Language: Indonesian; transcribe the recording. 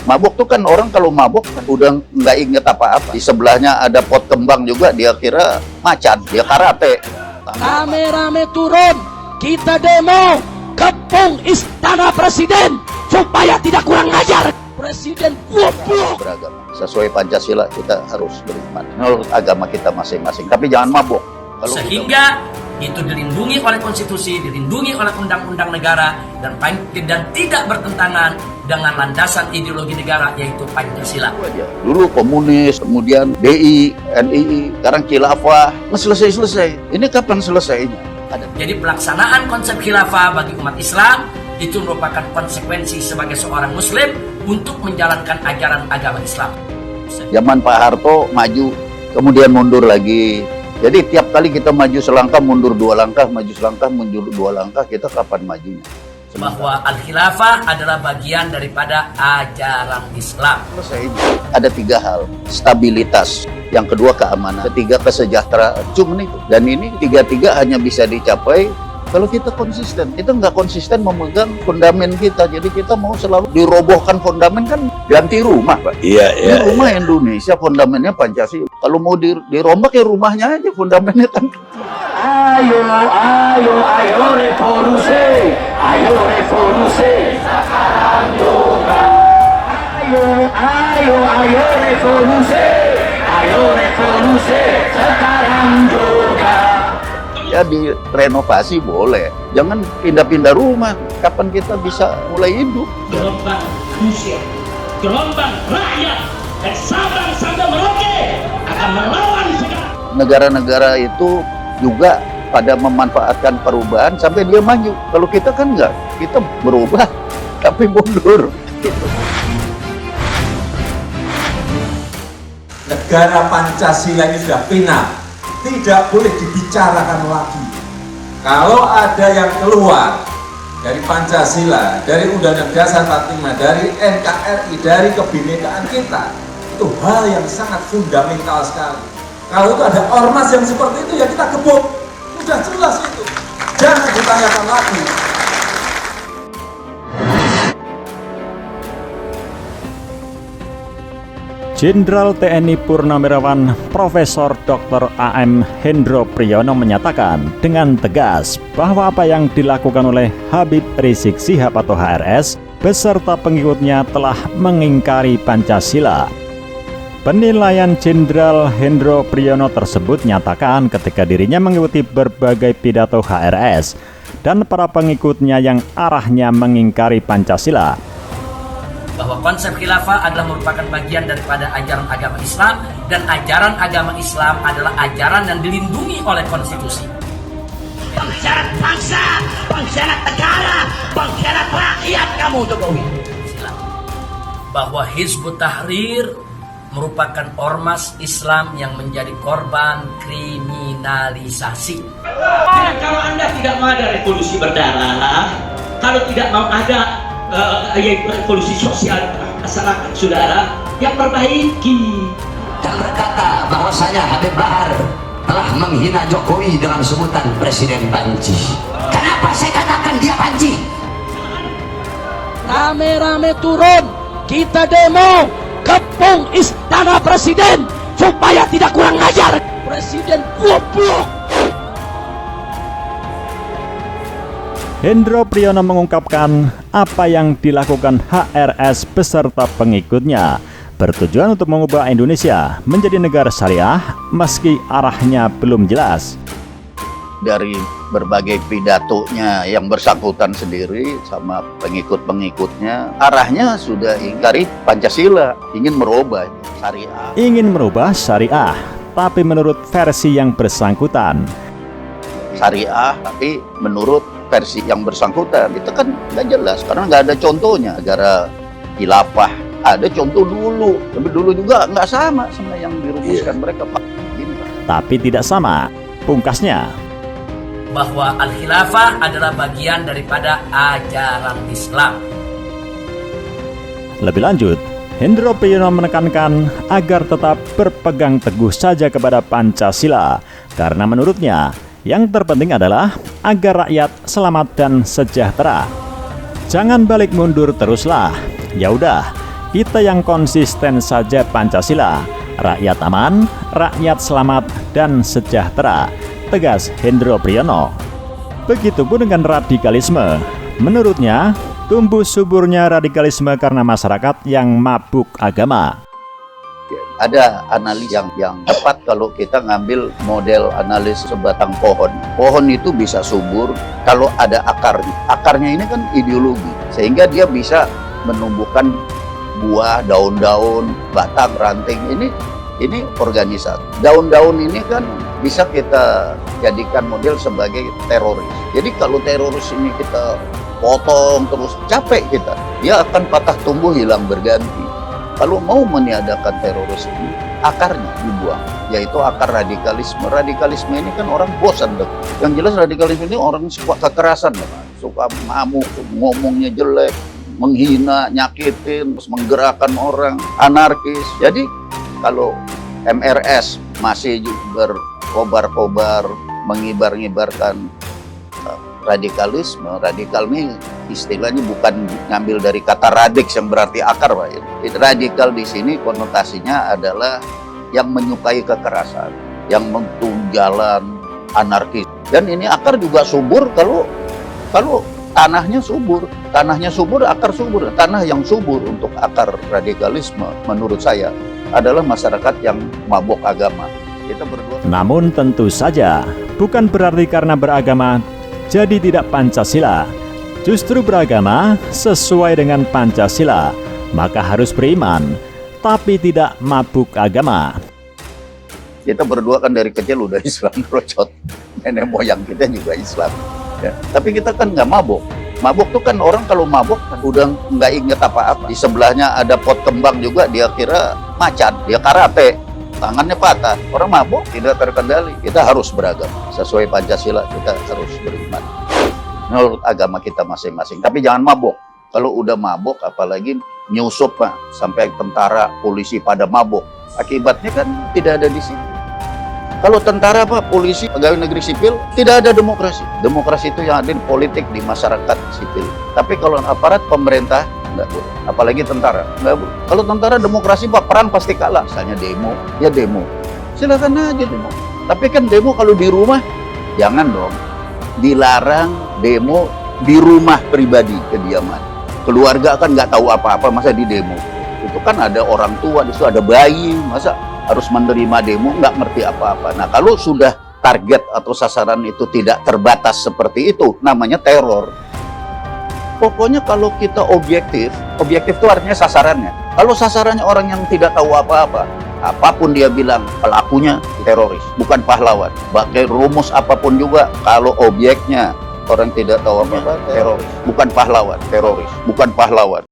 Mabuk tuh kan orang kalau mabuk kan udah nggak inget apa-apa. Di sebelahnya ada pot kembang juga, dia kira macan, dia karate. Rame-rame turun, kita demo, kepung istana presiden supaya tidak kurang ajar. Presiden goblok. Beragama. Sesuai Pancasila kita harus beriman menurut agama kita masing-masing, tapi jangan mabuk. Sehingga itu dilindungi oleh konstitusi, dilindungi oleh undang-undang negara, dan tidak bertentangan dengan landasan ideologi negara, yaitu Pancasila. Dulu komunis, kemudian DI, NII, sekarang khilafah, selesai. Ini kapan selesainya? Jadi pelaksanaan konsep khilafah bagi umat Islam itu merupakan konsekuensi sebagai seorang Muslim untuk menjalankan ajaran agama Islam. Zaman Pak Harto maju, kemudian mundur lagi. Jadi tiap kali kita maju selangkah, mundur dua langkah, maju selangkah, mundur dua langkah, kita kapan majunya? Bahwa Al-Khilafah adalah bagian daripada ajaran Islam. Ada tiga hal: stabilitas, yang kedua keamanan, ketiga kesejahteraan. Cuman itu. Dan ini tiga-tiga hanya bisa dicapai kalau kita konsisten. Kita nggak konsisten memegang fondamen kita. Jadi kita mau selalu dirobohkan fondamen, kan ganti rumah, Pak. Iya. Ini rumah Indonesia, fondamennya Pancasila. Kalau mau dirombak ya rumahnya aja, fondamennya kan. Ayo revolusi, sekarang juga. Ayo revolusi, sekarang juga. Ya direnovasi boleh, jangan pindah-pindah rumah. Kapan kita bisa mulai hidup? Gelombang manusia, gelombang rakyat, dan Sabang sampai Merauke akan melawan segala. Negara-negara itu juga pada memanfaatkan perubahan sampai dia maju. Kalau kita kan enggak, kita berubah tapi mundur. Negara Pancasila ini sudah final, tidak boleh dibicarakan lagi. Kalau ada yang keluar dari Pancasila, dari Undang-Undang Dasar 45, dari NKRI, dari kebinekaan kita, itu hal yang sangat fundamental sekali. Kalau itu ada ormas yang seperti itu, ya kita gebuk. Sudah jelas itu, jangan ditanyakan lagi. Jenderal TNI Purnawirawan Profesor Dr. A.M. Hendro Priyono menyatakan dengan tegas bahwa apa yang dilakukan oleh Habib Rizik Syihab atau HRS beserta pengikutnya telah mengingkari Pancasila. Penilaian Jenderal Hendro Priyono tersebut nyatakan ketika dirinya mengikuti berbagai pidato HRS dan para pengikutnya yang arahnya mengingkari Pancasila. Bahwa konsep khilafah adalah merupakan bagian daripada ajaran agama Islam, dan ajaran agama Islam adalah ajaran yang dilindungi oleh konstitusi. Pengkhianat bangsa, pengkhianat negara, pengkhianat rakyat kamu, Jokowi. Bahwa Hizbut Tahrir merupakan ormas Islam yang menjadi korban kriminalisasi. Kalau Anda tidak mau ada revolusi berdarah, kalau tidak mau ada revolusi sosial masyarakat, saudara, yang perbaiki. Dan berkata bahwasanya Habib Bahar telah menghina Jokowi dengan sebutan Presiden Panci. Kenapa saya katakan dia Panci? Rame-rame turun, kita demo, kepung istana presiden supaya tidak kurang ajar. Presiden goblok. Hendro Priyono mengungkapkan apa yang dilakukan HRS beserta pengikutnya bertujuan untuk mengubah Indonesia menjadi negara syariah meski arahnya belum jelas. Dari berbagai pidatonya yang bersangkutan sendiri sama pengikut-pengikutnya, arahnya sudah ingkari Pancasila, ingin merubah syariah. Ingin merubah syariah, tapi menurut versi yang bersangkutan. Syariah, tapi menurut versi yang bersangkutan itu kan nggak jelas karena nggak ada contohnya. Negara khilafah ada contoh dulu, tapi dulu juga nggak sama yang dirumuskan mereka, Pak. Tapi tidak sama pungkasnya. Bahwa Al-Khilafah adalah bagian daripada ajaran Islam. Lebih lanjut, Hendro Priyono menekankan agar tetap berpegang teguh saja kepada Pancasila karena menurutnya yang terpenting adalah agar rakyat selamat dan sejahtera. Jangan balik mundur teruslah. Ya udah, Kita yang konsisten saja Pancasila, rakyat aman, rakyat selamat dan sejahtera, tegas Hendro Priyono. Begitupun dengan radikalisme. Menurutnya, tumbuh suburnya radikalisme karena masyarakat yang mabuk agama. Ada analis yang tepat kalau kita ngambil model analis sebatang pohon. Pohon itu bisa subur kalau ada akarnya. Akarnya ini kan ideologi, sehingga dia bisa menumbuhkan buah, daun-daun, batang, ranting. Ini organisasi. Daun-daun ini kan bisa kita jadikan model sebagai teroris. Jadi kalau teroris ini kita potong terus, capek kita. Dia akan patah tumbuh, hilang berganti. Kalau mau meniadakan teroris ini, akarnya dibuang, yaitu akar radikalisme. Radikalisme ini kan orang bosan dong. Yang jelas radikalisme ini orang suka kekerasan, suka ngamuk, ngomongnya jelek, menghina, nyakitin, menggerakkan orang, anarkis. Jadi kalau MRS masih berkobar-kobar, mengibar-ngibarkan radikalisme, radikal ini istilahnya bukan ngambil dari kata radix yang berarti akar, Pak. Radikal di sini konotasinya adalah yang menyukai kekerasan, yang jalan anarkis. Dan ini akar juga subur kalau tanahnya subur. Tanahnya subur, akar subur. Tanah yang subur untuk akar radikalisme menurut saya adalah masyarakat yang mabok agama. Kita berdua. Namun tentu saja, bukan berarti karena beragama jadi tidak Pancasila. Justru beragama sesuai dengan Pancasila, maka harus beriman, tapi tidak mabuk agama. Kita berdua kan dari kecil udah Islam rocot. Nenek moyang kita juga Islam. Ya. Tapi kita kan nggak mabuk. Mabuk tuh kan orang kalau mabuk udah nggak inget apa-apa. Di sebelahnya ada pot kembang juga, dia kira macan, dia karate. Tangannya patah. Orang mabuk tidak terkendali. Kita harus beragama. Sesuai Pancasila kita harus beriman menurut agama kita masing-masing. Tapi jangan mabuk. Kalau udah mabuk, apalagi nyusup, sampai tentara, polisi pada mabuk. Akibatnya kan tidak ada di situ. Kalau tentara, polisi, pegawai negeri sipil, tidak ada demokrasi. Demokrasi itu yang ada di politik, di masyarakat sipil. Tapi kalau aparat pemerintah, nggak boleh. Apalagi tentara, nggak boleh. Kalau tentara demokrasi, perang pasti kalah. Misalnya demo, ya demo. Silakan aja demo. Tapi kan demo kalau di rumah, jangan dong. Dilarang demo di rumah pribadi, kediaman. Keluarga kan nggak tahu apa-apa, masa di demo. Itu kan ada orang tua, di situ ada bayi, masa harus menerima demo, nggak ngerti apa-apa. Nah, kalau sudah target atau sasaran itu tidak terbatas seperti itu, namanya teror. Pokoknya kalau kita objektif itu artinya sasarannya. Kalau sasarannya orang yang tidak tahu apa-apa, apapun dia bilang, pelakunya teroris, bukan pahlawan. Pakai rumus apapun juga, kalau objeknya orang tidak tahu apa-apa, teroris, bukan pahlawan, teroris, bukan pahlawan.